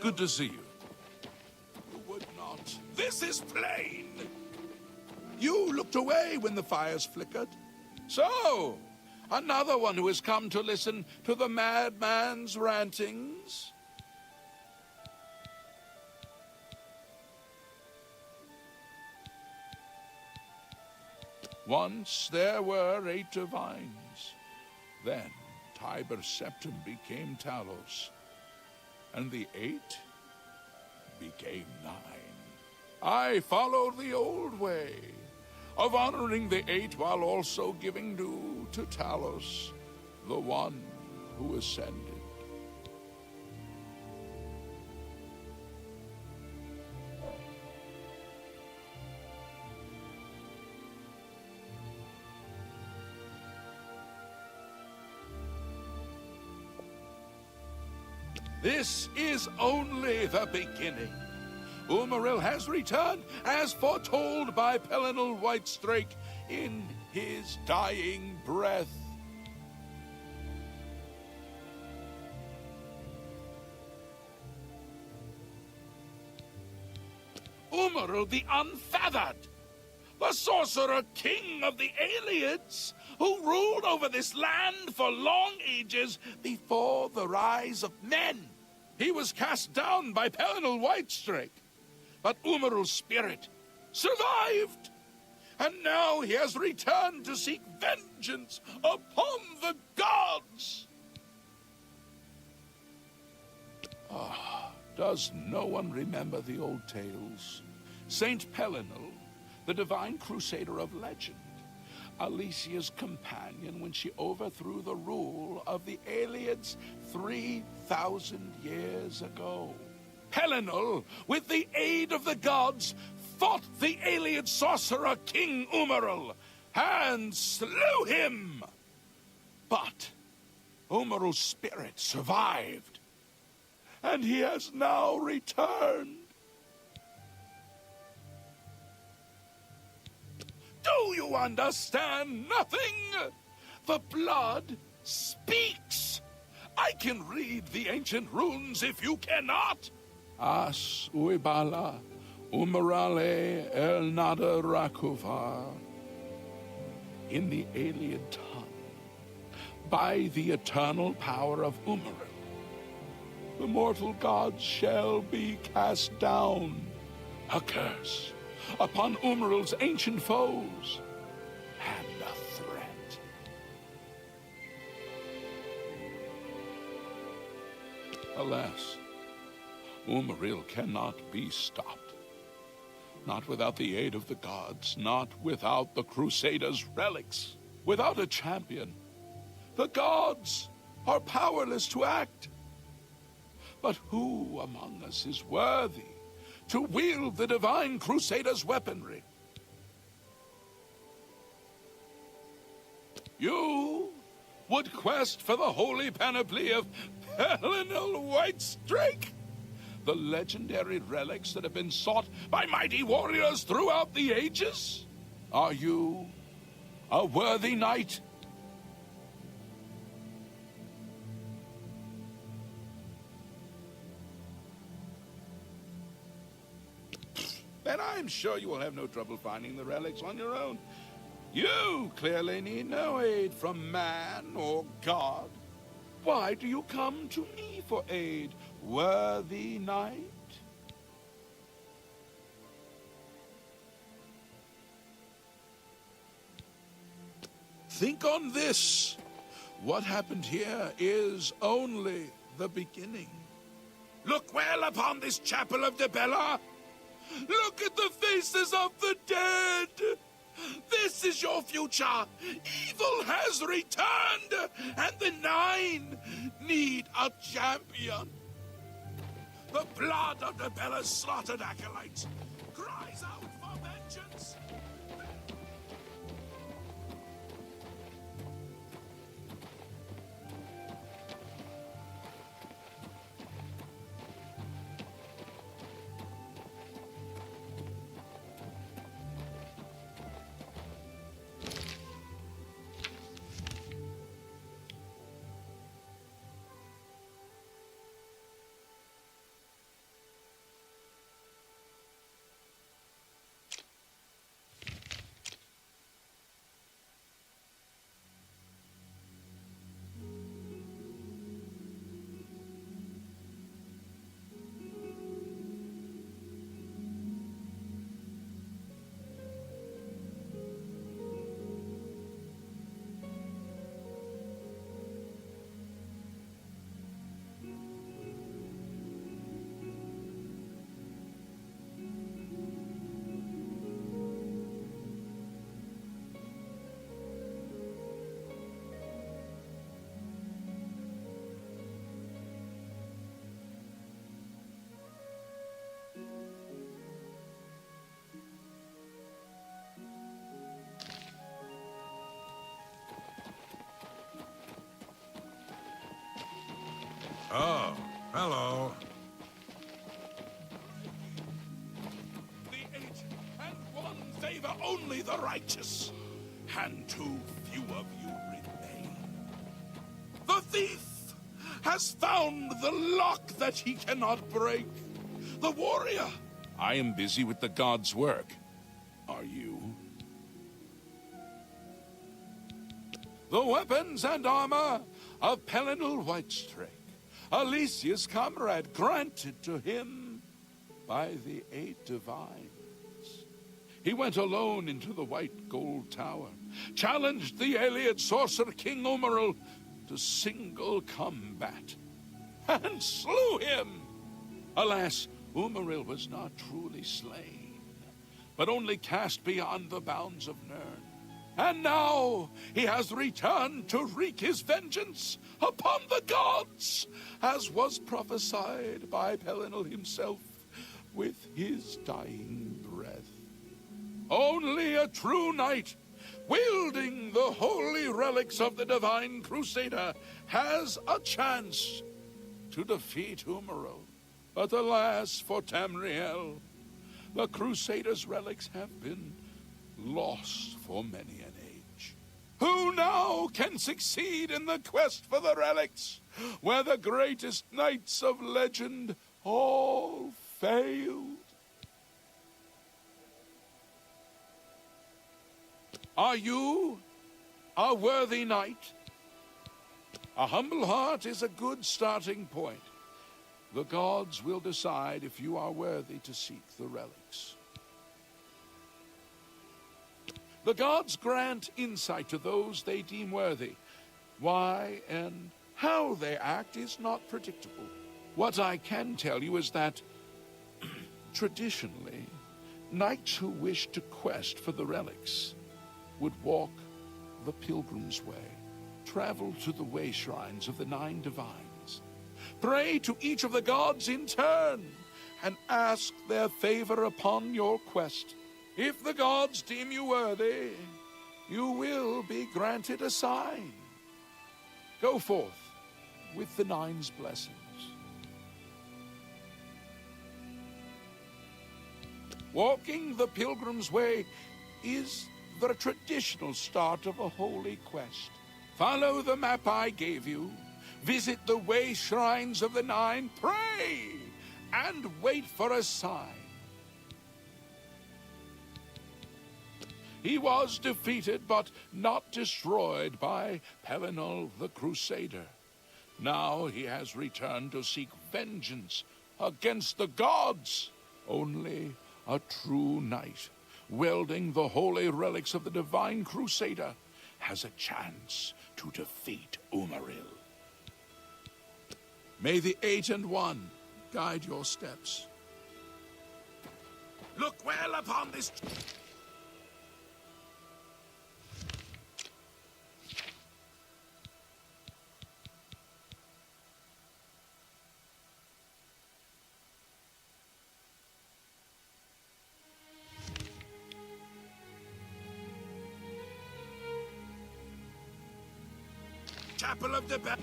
Good to see you. You would not. This is plain. You looked away when the fires flickered. So, another one who has come to listen to the madman's rantings? Once there were 8 divines. Then Tiber Septim became Talos. And the 8 became 9. I followed the old way of honoring the 8 while also giving due to Talos, the one who ascended. This is only the beginning. Umaril has returned as foretold by Pelinal Whitestrake in his dying breath. Umaril the Unfeathered, the sorcerer king of the Aliens, who ruled over this land for long ages before the rise of men. He was cast down by Pelinal Whitestrake, but Umaril's spirit survived, and now he has returned to seek vengeance upon the gods. Does no one remember the old tales? Saint Pelinal, the divine crusader of legend, Alicia's companion when she overthrew the rule of the Aliens 3,000 years ago. Pelinal, with the aid of the gods, fought the alien sorcerer King Umaril and slew him. But Umaril's spirit survived, and he has now returned. Do you understand nothing? The blood speaks. I can read the ancient runes if you cannot. As uibala umarale el nada rakuvar. In the alien tongue, by the eternal power of Umaril, the mortal gods shall be cast down. A curse upon Umaril's ancient foes, and a threat. Alas, Umaril cannot be stopped. Not without the aid of the gods, not without the Crusaders' relics. Without a champion, the gods are powerless to act. But who among us is worthy to wield the divine Crusader's weaponry? You would quest for the holy panoply of Pelinal Whitestrake? The legendary relics that have been sought by mighty warriors throughout the ages? Are you a worthy knight? Then I'm sure you will have no trouble finding the relics on your own. You clearly need no aid from man or god. Why do you come to me for aid, worthy knight? Think on this. What happened here is only the beginning. Look well upon this chapel of Debella. Look at the faces of the dead! This is your future! Evil has returned, and the 9 need a champion. The blood of Debella's slaughtered acolytes cries out for vengeance! only the righteous, and too few of you remain. The thief has found the lock that he cannot break. The warrior, I am busy with the god's work. Are you? The weapons and armor of Pelinal Whitestrake, Alicia's comrade, granted to him by the 8 divines. He went alone into the White Gold Tower, challenged the alien sorcerer King Umaril to single combat, and slew him. Alas, Umaril was not truly slain, but only cast beyond the bounds of Nirn. And now he has returned to wreak his vengeance upon the gods, as was prophesied by Pelinal himself with his dying breath. Only a true knight, wielding the holy relics of the Divine Crusader, has a chance to defeat Umaril. But alas for Tamriel, the Crusader's relics have been lost for many an age. Who now can succeed in the quest for the relics, where the greatest knights of legend all failed? Are you a worthy knight? A humble heart is a good starting point. The gods will decide if you are worthy to seek the relics. The gods grant insight to those they deem worthy. Why and how they act is not predictable. What I can tell you is that, traditionally, knights who wish to quest for the relics would walk the pilgrim's way, travel to the way shrines of the 9 divines, pray to each of the gods in turn, and ask their favor upon your quest. If the gods deem you worthy, you will be granted a sign. Go forth with the 9's blessings. Walking the pilgrim's way is the traditional start of a holy quest. Follow the map I gave you, visit the way shrines of the 9, pray, and wait for a sign. He was defeated, but not destroyed by Pelinal the Crusader. Now he has returned to seek vengeance against the gods. Only a true knight, wielding the holy relics of the Divine Crusader, has a chance to defeat Umaril. May the 8 and 1 guide your steps. Look well upon this... Chapel of the Bell.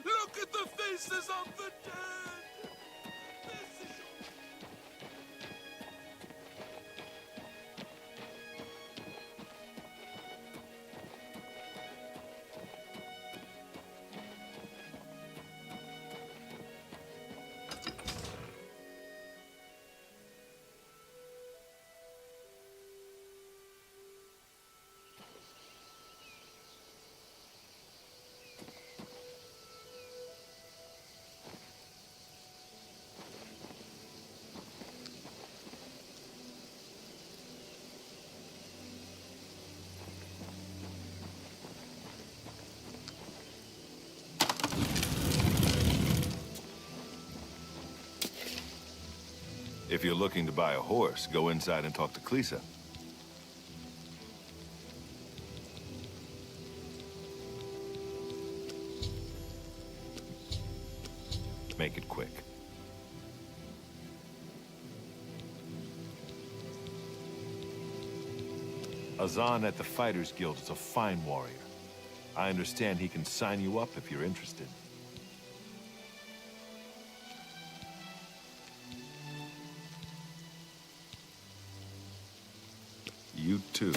Look at the faces of the dead! This is... If you're looking to buy a horse, go inside and talk to Klisa. Make it quick. Azan at the Fighters Guild is a fine warrior. I understand he can sign you up if you're interested. You too.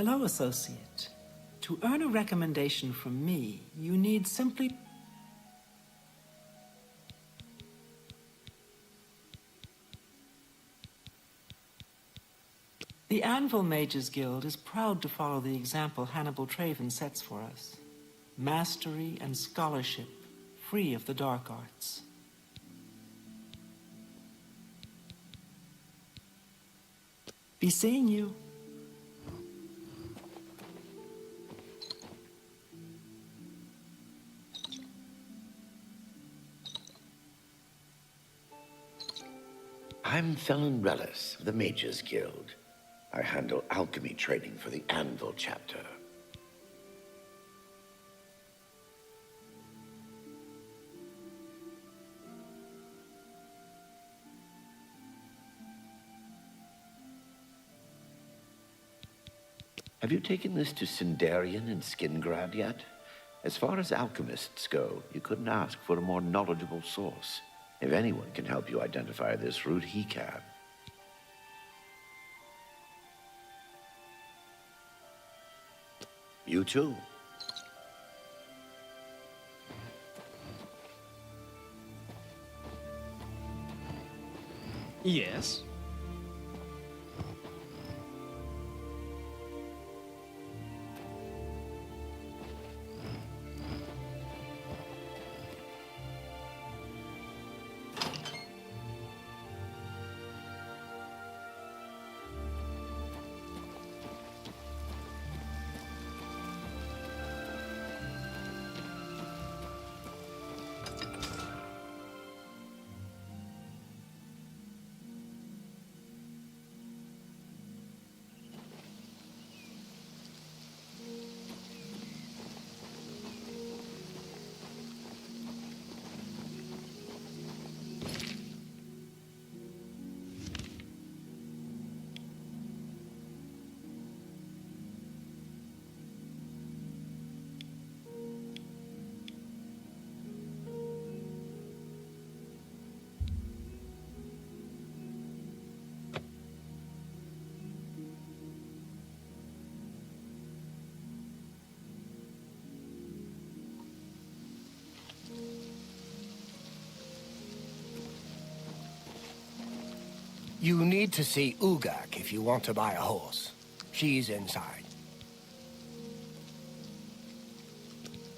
Hello, associate. To earn a recommendation from me, you need simply... The Anvil Mages Guild is proud to follow the example Hannibal Traven sets for us. Mastery and scholarship, free of the dark arts. Be seeing you. I'm Felon Relis of the Mages Guild. I handle alchemy training for the Anvil chapter. Have you taken this to Sindarian and Skingrad yet? As far as alchemists go, you couldn't ask for a more knowledgeable source. If anyone can help you identify this route, he can. You too. Yes? You need to see Ugak if you want to buy a horse. She's inside.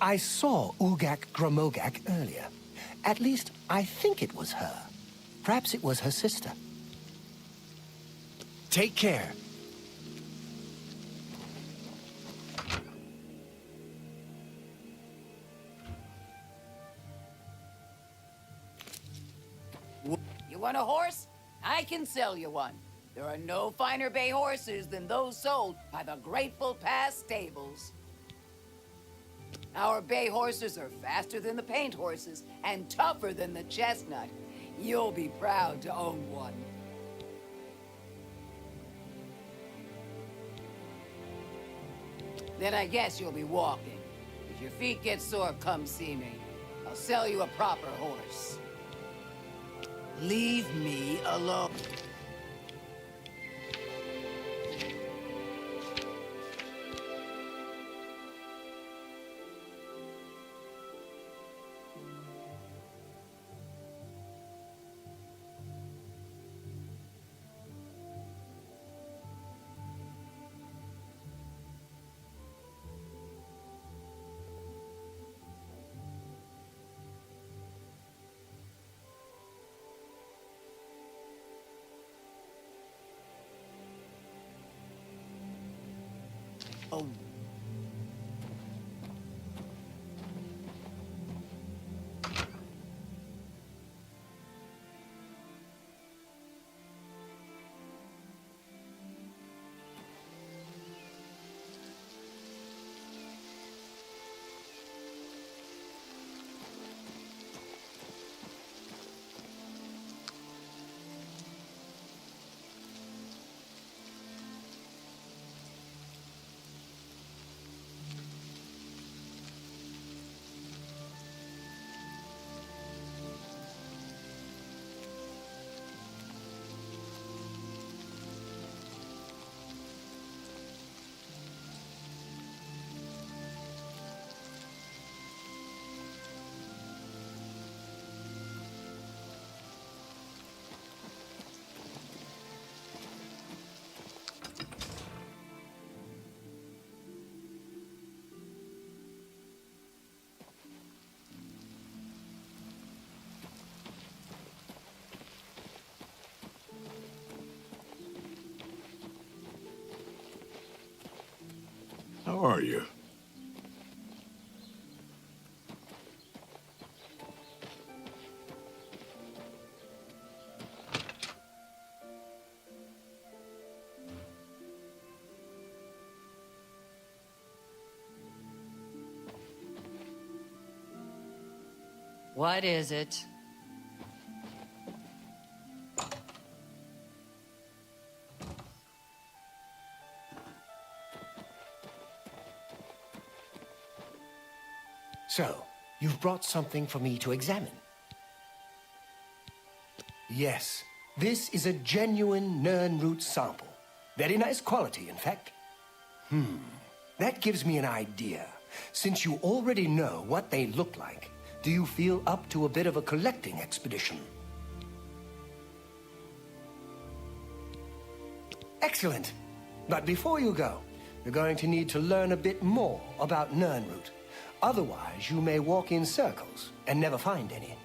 I saw Ugak Gromogak earlier. At least, I think it was her. Perhaps it was her sister. Take care. You want a horse? I can sell you one. There are no finer bay horses than those sold by the Grateful Pass stables. Our bay horses are faster than the paint horses and tougher than the chestnut. You'll be proud to own one. Then I guess you'll be walking. If your feet get sore, come see me. I'll sell you a proper horse. Leave me alone. Oh. How are you? What is it? So, you've brought something for me to examine. Yes, this is a genuine Nirnroot sample. Very nice quality, in fact. That gives me an idea. Since you already know what they look like, do you feel up to a bit of a collecting expedition? Excellent. But before you go, you're going to need to learn a bit more about Nirnroot. Otherwise, you may walk in circles and never find any.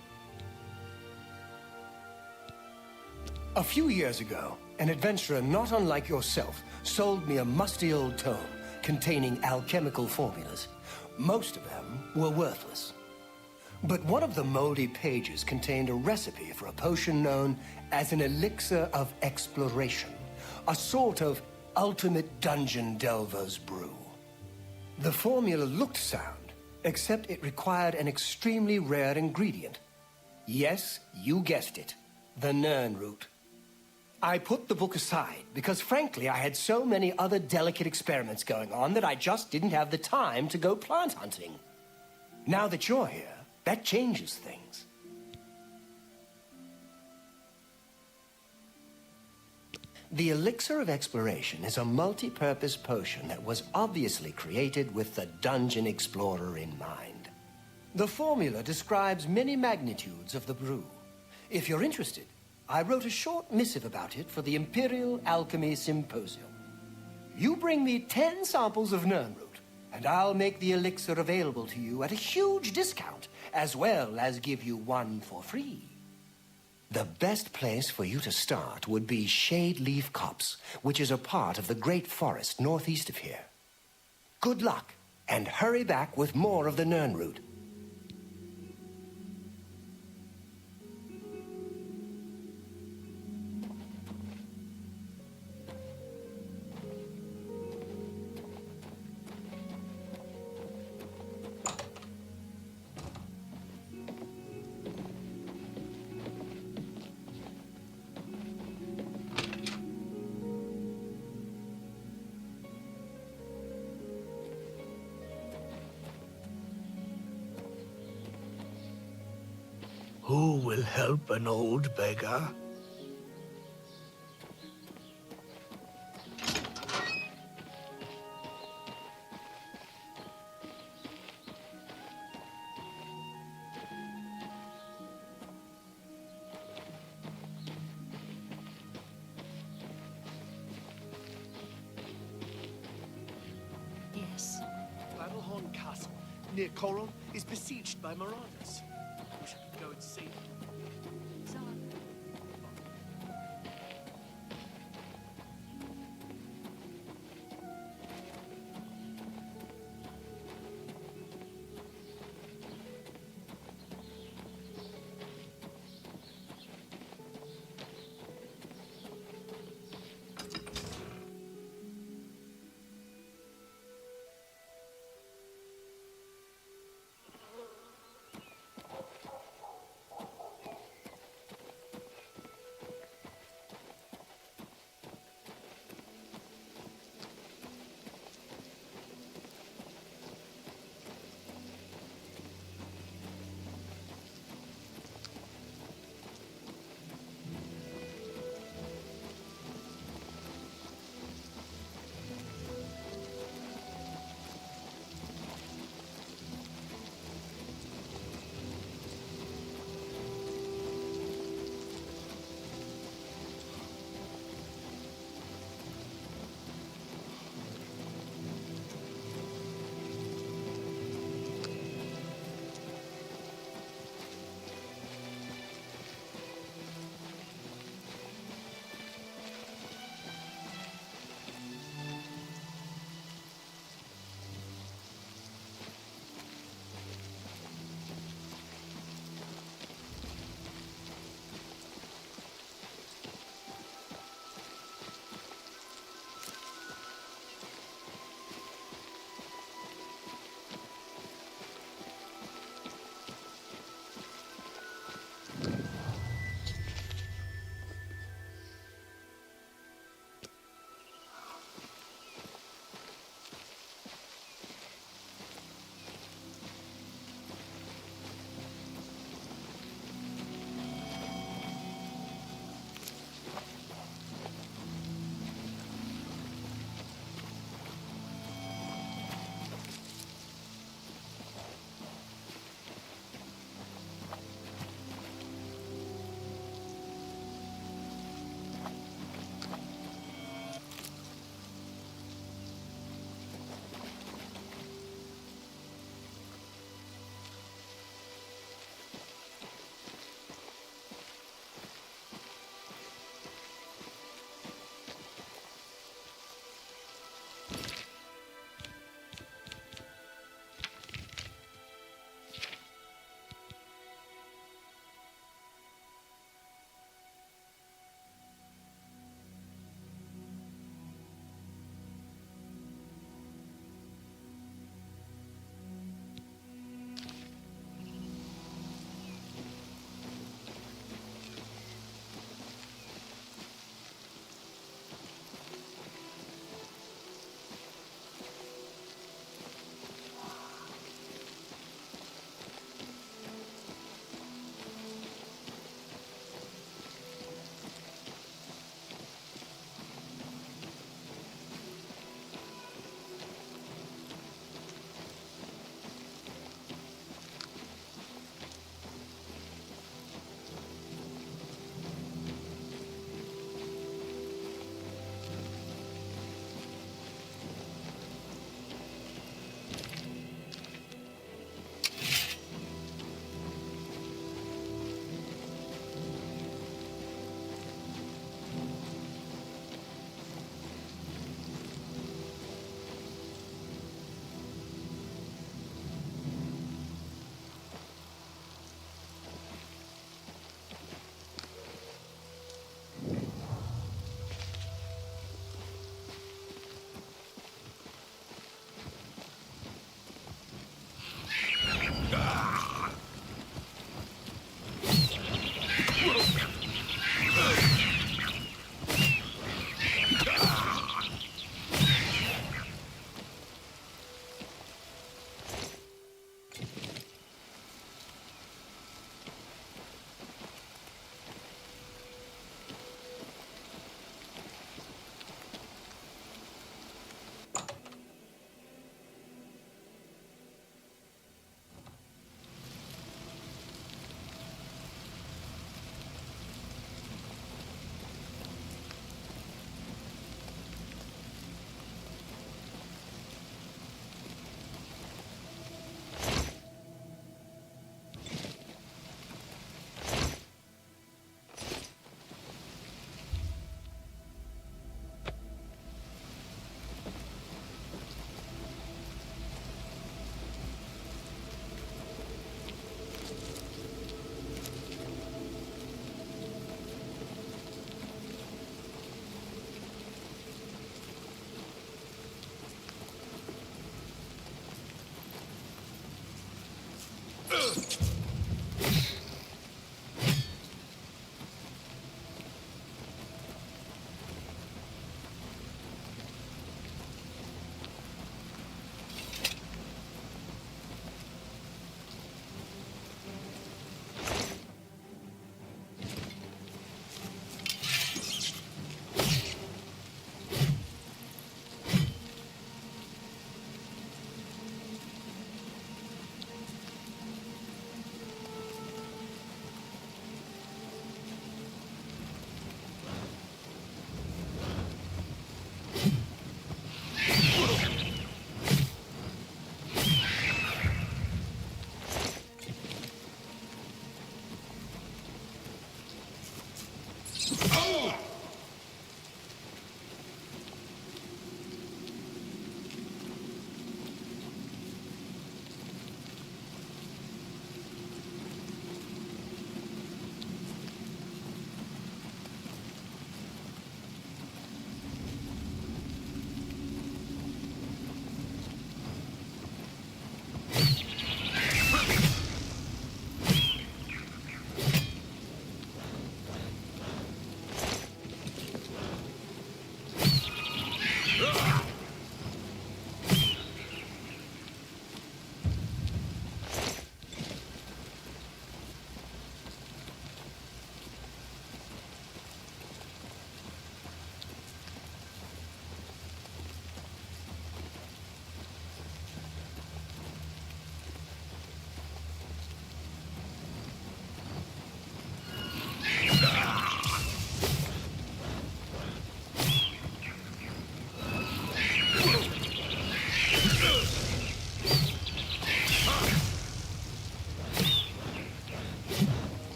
A few years ago, an adventurer not unlike yourself sold me a musty old tome containing alchemical formulas. Most of them were worthless. But one of the moldy pages contained a recipe for a potion known as an elixir of exploration, a sort of ultimate dungeon delver's brew. The formula looked sound, except it required an extremely rare ingredient. Yes, you guessed it, the Nirnroot. I put the book aside because, frankly, I had so many other delicate experiments going on that I just didn't have the time to go plant hunting. Now that you're here, that changes things. The Elixir of Exploration is a multi-purpose potion that was obviously created with the Dungeon Explorer in mind. The formula describes many magnitudes of the brew. If you're interested, I wrote a short missive about it for the Imperial Alchemy Symposium. You bring me 10 samples of Nernroot, and I'll make the elixir available to you at a huge discount, as well as give you one for free. The best place for you to start would be Shade Leaf Copse, which is a part of the Great Forest northeast of here. Good luck, and hurry back with more of the Nernroot. Who will help an old beggar? Yes. Battlehorn Castle, near Coral, is besieged by marauders. We should go and see. So,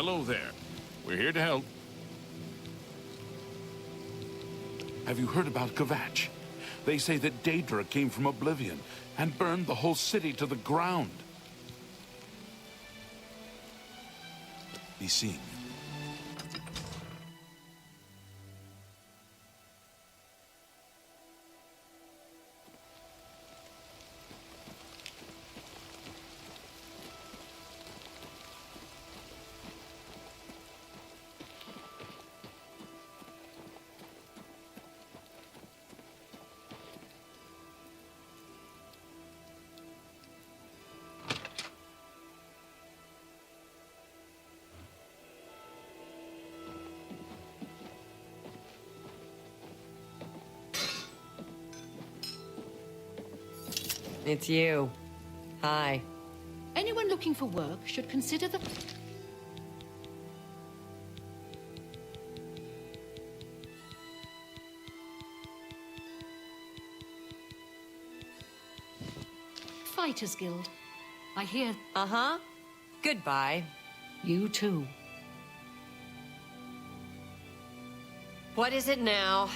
Hello there. We're here to help. Have you heard about Kvatch? They say that Daedra came from Oblivion and burned the whole city to the ground. Be seeing you. It's you. Hi. Anyone looking for work should consider the... Fighters Guild. I hear... Uh-huh. Goodbye. You too. What is it now?